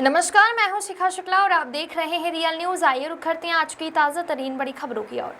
नमस्कार, मैं हूं शिखा शुक्ला और आप देख रहे हैं रियल न्यूज। आइए रुक करते हैं आज की ताजा तरीन बड़ी खबरों की ओर।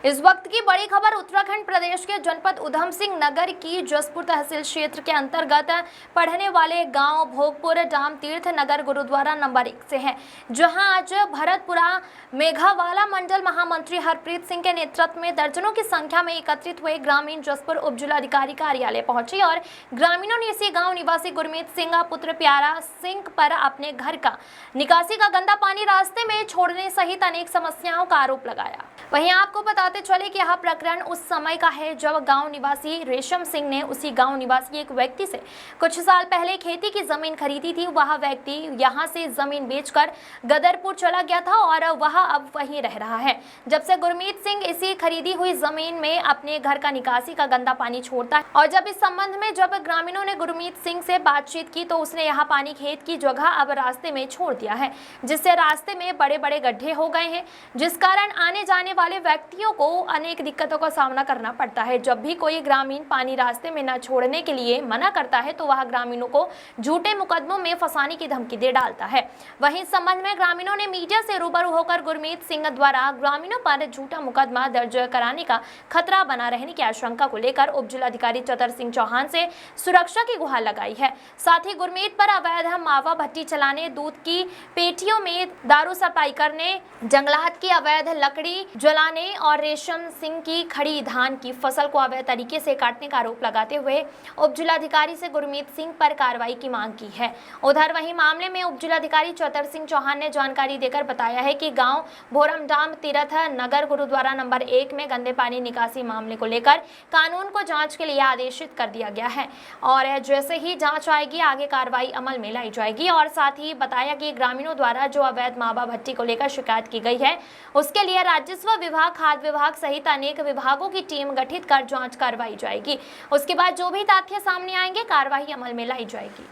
इस वक्त की बड़ी खबर उत्तराखंड प्रदेश के जनपद उधम सिंह नगर की जसपुर तहसील क्षेत्र के अंतर्गत पड़ने वाले गांव भोगपुर डाम तीर्थ नगर गुरुद्वारा नंबर 1 से है, जहां आज भरतपुरा मेघावाला मंडल महामंत्री हरप्रीत सिंह के नेतृत्व में दर्जनों की संख्या में एकत्रित हुए ग्रामीण जसपुर उप जिलाधिकारी कार्यालय पहुंचे और ग्रामीणों ने इसी गाँव निवासी गुरमीत सिंह पुत्र प्यारा सिंह पर अपने घर का निकासी का गंदा पानी रास्ते में छोड़ने सहित अनेक समस्याओं का आरोप लगाया। वहीं आपको बताते चले कि यह प्रकरण उस समय का है जब गांव निवासी रेशम सिंह ने उसी गांव निवासी एक व्यक्ति से कुछ साल पहले खेती की जमीन खरीदी थी। वह व्यक्ति यहां से जमीन बेचकर गदरपुर चला गया था और वह अब वहीं रह रहा है। जब से गुरमीत सिंह इसी खरीदी हुई जमीन में अपने घर का निकासी का गंदा पानी छोड़ता है और जब इस संबंध में जब ग्रामीणों ने गुरमीत सिंह से बातचीत की तो उसने यहाँ पानी खेत की जगह अब रास्ते में छोड़ दिया है, जिससे रास्ते में बड़े बड़े गड्ढे हो गए हैं, जिस कारण आने जाने वाले व्यक्तियों को अनेक दिक्कतों का सामना करना पड़ता है। जब भी कोई ग्रामीण पानी रास्ते में न छोड़ने के लिए मना करता है तो वह ग्रामीणों को झूठे मुकदमों में फंसाने की धमकी दे डालता है। वहीं इस संबंध में ग्रामीणों ने मीडिया से रूबरू होकर गुरमीत सिंह द्वारा ग्रामीणों पर झूठा मुकदमा दर्ज कराने का खतरा बना रहने की आशंका को लेकर उप जिलाधिकारी चतर सिंह चौहान से सुरक्षा की गुहार लगाई है। साथ ही गुरमीत पर अवैध मावा भट्टी चलाने, दूध की पेटियों में दारू सप्लाई करने, जंगलात की अवैध लकड़ी जलाने और रेशम सिंह की खड़ी धान की फसल को अवैध तरीके से काटने का आरोप लगाते हुए उप जिलाधिकारी से गुरमीत सिंह पर कार्रवाई की मांग की है। उधर वहीं मामले में उप जिलाधिकारी चतर सिंह चौहान ने जानकारी देकर बताया है कि गांव भोरमडाम तीर्थ नगर गुरुद्वारा नंबर 1 में गंदे पानी निकासी मामले को लेकर कानून को जांच के लिए आदेशित कर दिया गया है और जैसे ही जांच आएगी आगे कार्रवाई अमल में लाई जाएगी। और साथ ही बताया कि ग्रामीणों द्वारा जो अवैध मावा भट्टी को लेकर शिकायत की गई है उसके लिए राजस्व विभाग, खाद्य विभाग सहित अनेक विभागों की टीम गठित कर जांच करवाई जाएगी। उसके बाद जो भी तथ्य सामने आएंगे कार्रवाई अमल में लाई जाएगी।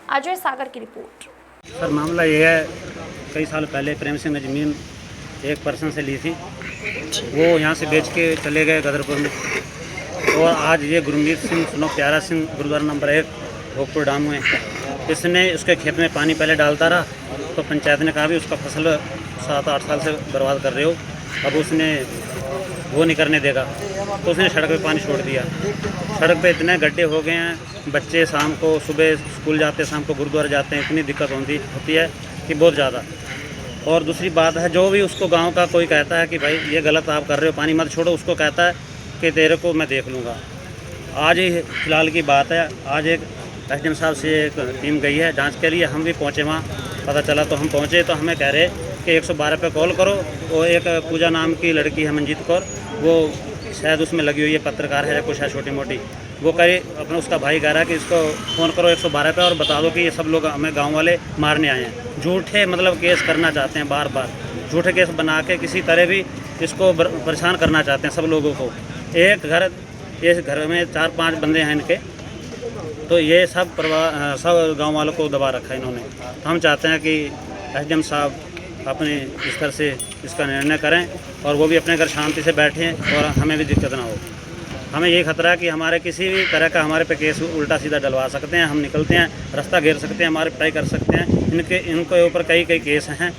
अजय सागर की रिपोर्ट। सर, मामला ये है, कई साल पहले प्रेम सिंह ने ज़मीन एक पर्सन से ली थी, वो यहाँ से बेच के चले गए गदरपुर में और आज ये गुरमीत सिंह सुनो प्यारा सिंह गुरुद्वारा नंबर 1 भोगपुर डाम में इसने उसके खेत में पानी पहले डालता रहा तो पंचायत ने कहा भी उसका फसल 7-8 साल से बर्बाद कर रहे हो, अब उसने वो नहीं करने देगा तो उसने सड़क पे पानी छोड़ दिया। सड़क पे इतने गड्ढे हो गए हैं, बच्चे शाम को सुबह स्कूल जाते हैं, शाम को गुरुद्वारा जाते हैं, इतनी दिक्कत होती है कि बहुत ज़्यादा। और दूसरी बात है, जो भी उसको गांव का कोई कहता है कि भाई ये गलत आप कर रहे हो, पानी मत छोड़ो, उसको कहता है कि तेरे को मैं देख लूँगा। आज ही फिलहाल की बात है, आज एक एसडीएम साहब से एक टीम गई है जांच के लिए, हम भी पहुँचे वहाँ, पता चला तो हम पहुँचे तो हमें कह रहे कि 112 पे कॉल करो। वो एक पूजा नाम की लड़की है मंजीत कौर, वो शायद उसमें लगी हुई है, पत्रकार है कुछ है छोटी मोटी, वो कहे अपना उसका भाई कह रहा है कि इसको फ़ोन करो 112 पे और बता दो कि ये सब लोग हमें गांव वाले मारने आए हैं। झूठे मतलब केस करना चाहते हैं, बार बार झूठे केस बना के किसी तरह भी इसको परेशान करना चाहते हैं सब लोगों को। इस घर में 4-5 बंदे हैं इनके, तो ये सब गाँव वालों को दबा रखा है इन्होंने। तो हम चाहते हैं कि एसडीएम साहब अपने स्तर से इसका निर्णय करें और वो भी अपने घर शांति से बैठें और हमें भी दिक्कत ना हो। हमें यही खतरा है कि हमारे किसी भी तरह का हमारे पे केस उल्टा सीधा डलवा सकते हैं, हम निकलते हैं, रास्ता घेर सकते हैं, हमारे पिटाई कर सकते हैं। इनके ऊपर कई केस हैं,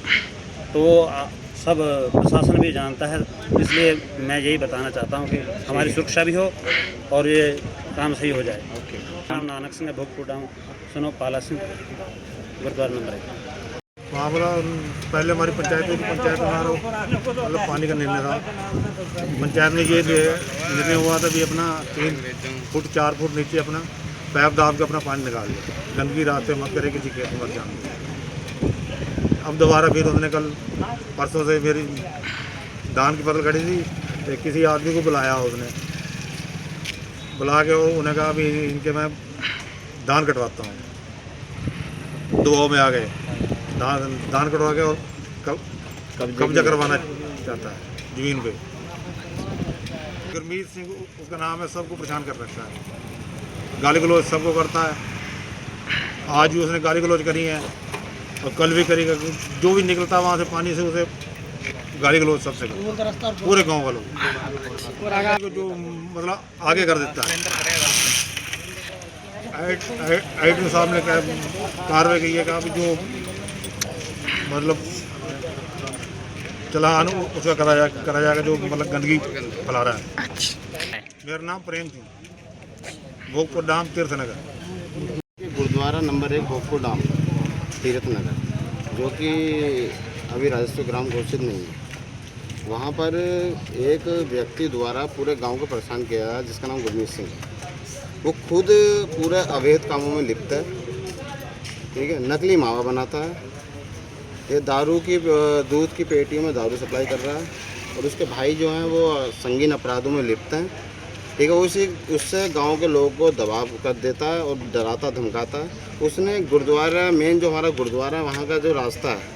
तो सब प्रशासन भी जानता है। इसलिए मैं यही बताना चाहता हूँ कि हमारी सुरक्षा भी हो और ये काम सही हो जाए। ओके। नाम नानक सिंह है, भोगपुर डाम सुनो पाला सिंह गुरुद्वारा नंबर 1। मामला पहले हमारी पंचायत में मतलब पानी का निर्णय था। पंचायत में ये निर्णय हुआ था भी अपना 3 फुट 4 फुट नीचे अपना पैप दाब के अपना पानी निकाल दिया, गंदगी रास्ते मत करे, किसी खेत मत जाने। अब दोबारा फिर उसने कल परसों से मेरी धान की फसल खड़ी थी, तो किसी आदमी को बुलाया, उसने बुला के उन्हें कहा भी इनके मैं धान कटवाता हूँ। दुआओं में आ गए, धान कटवा के और कब्जा करवाना चाहता है ज़मीन पे। गुरमीत सिंह उसका नाम है, सबको परेशान कर रखा है, गाली गलौज सबको करता है। आज भी उसने गाली गलौज करी है और कल भी करेगा। जो भी निकलता है वहाँ से पानी से उसे गाली गलौज सबसे पूरे गांव वालों को जो मतलब आगे कर देता है। आईटी साहब ने कार्रवाई की है, कहा कि जो मतलब चलान उसका करा जाएगा जो मतलब गंदगी फैला रहा है। मेरा नाम प्रेम सिंह, भोगपुर डाम, तीर्थ नगर। गुरुद्वारा नंबर 1 भोगपुर डाम तीर्थ नगर, जो कि अभी राजस्व ग्राम घोषित नहीं है, वहाँ पर एक व्यक्ति द्वारा पूरे गांव को परेशान किया है, जिसका नाम गुरमीत सिंह है। वो खुद पूरे अवैध कामों में लिप्त है, ठीक है। नकली मावा बनाता है, ये दारू की दूध की पेटियों में दारू सप्लाई कर रहा है, और उसके भाई जो हैं वो संगीन अपराधों में लिप्त हैं, ठीक है। उससे गांव के लोगों को दबाव कर देता है और डराता धमकाता है। उसने गुरुद्वारा मेन जो हमारा गुरुद्वारा है, वहाँ का जो रास्ता है,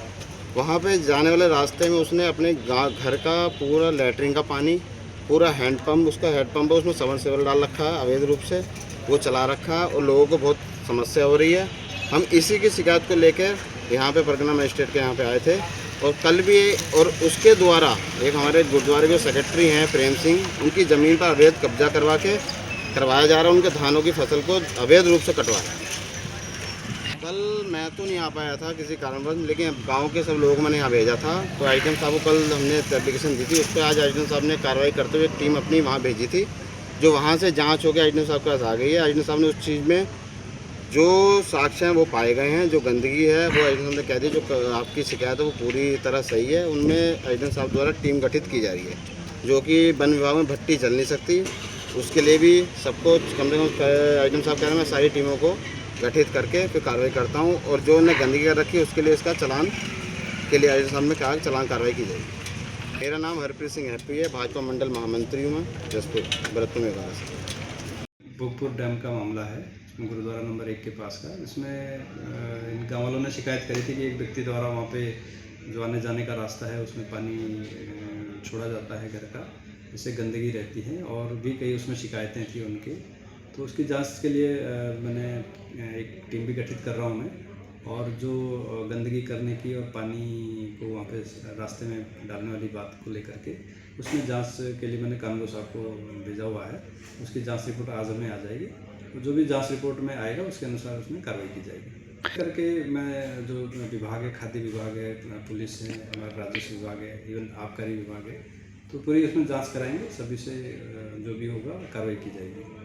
वहाँ पे जाने वाले रास्ते में उसने अपने घर का पूरा लैटरिन का पानी, पूरा हैंडपम्प, उसका हैंडपम्प है, उसमें सबमर्सिबल डाल रखा है अवैध रूप से, वो चला रखा है और लोगों को बहुत समस्या हो रही है। हम इसी की शिकायत को लेकर यहाँ पे परगना मजिस्ट्रेट के यहाँ पे आए थे, और कल भी, और उसके द्वारा एक हमारे गुरुद्वारे के सेक्रेटरी हैं प्रेम सिंह, उनकी ज़मीन पर अवैध कब्जा करवाया जा रहा है, उनके धानों की फसल को अवैध रूप से कटवाया। कल मैं तो नहीं आ पाया था किसी कारणवश, लेकिन गांव के सब लोगों को मैंने यहाँ भेजा था, तो आईटीएम साहब को कल हमने एप्लीकेशन दी थी, उस पर आज आईटीएम साहब ने कार्रवाई करते हुए टीम अपनी वहाँ भेजी थी, जो वहाँ से जांच होकर आईटीएम साहब के पास आ गई है। आईटीएम साहब ने उस चीज़ में जो साक्ष्य हैं वो पाए गए हैं, जो गंदगी है वो आईटीएम साहब ने कह दी, जो आपकी शिकायत है वो पूरी तरह सही है। उनमें आईटीएम साहब द्वारा टीम गठित की जा रही है, जो कि वन विभाग में भट्टी चल नहीं सकती, उसके लिए भी सबको कम से कम आईटीएम साहब कह रहे हैं मैं सारी टीमों को गठित करके फिर कार्रवाई करता हूं, और जो उन्हें गंदगी कर रखी है उसके लिए इसका चलान के लिए आईटीएम साहब ने कहा कि चलान कार्रवाई की जाएगी। मेरा नाम हरप्रीत सिंह हैप्पी है, भाजपा मंडल महामंत्री हूँ मैं जसपुर भरतपुर में से। भोगपुर डैम का मामला है, गुरुद्वारा नंबर 1 के पास का। इसमें इन गाँव वालों ने शिकायत करी थी कि एक व्यक्ति द्वारा वहाँ पे जो आने जाने का रास्ता है उसमें पानी छोड़ा जाता है घर का, इससे गंदगी रहती है, और भी कई उसमें शिकायतें थी उनकी। तो उसकी जांच के लिए मैंने एक टीम भी गठित कर रहा हूँ मैं, और जो गंदगी करने की और पानी को वहाँ पे रास्ते में डालने वाली बात को लेकर के उसमें जांच के लिए मैंने कानून साहब को भेजा हुआ है। उसकी जांच रिपोर्ट आज हमें आ जाएगी, तो जो भी जांच रिपोर्ट में आएगा उसके अनुसार उसमें कार्रवाई की जाएगी। करके मैं जो विभाग है, खाद्य विभाग है, पुलिस है, हमारा राजस्व विभाग है, इवन आबकारी विभाग है, तो पूरी उसमें जाँच कराएँगे, सभी से जो भी होगा कार्रवाई की जाएगी।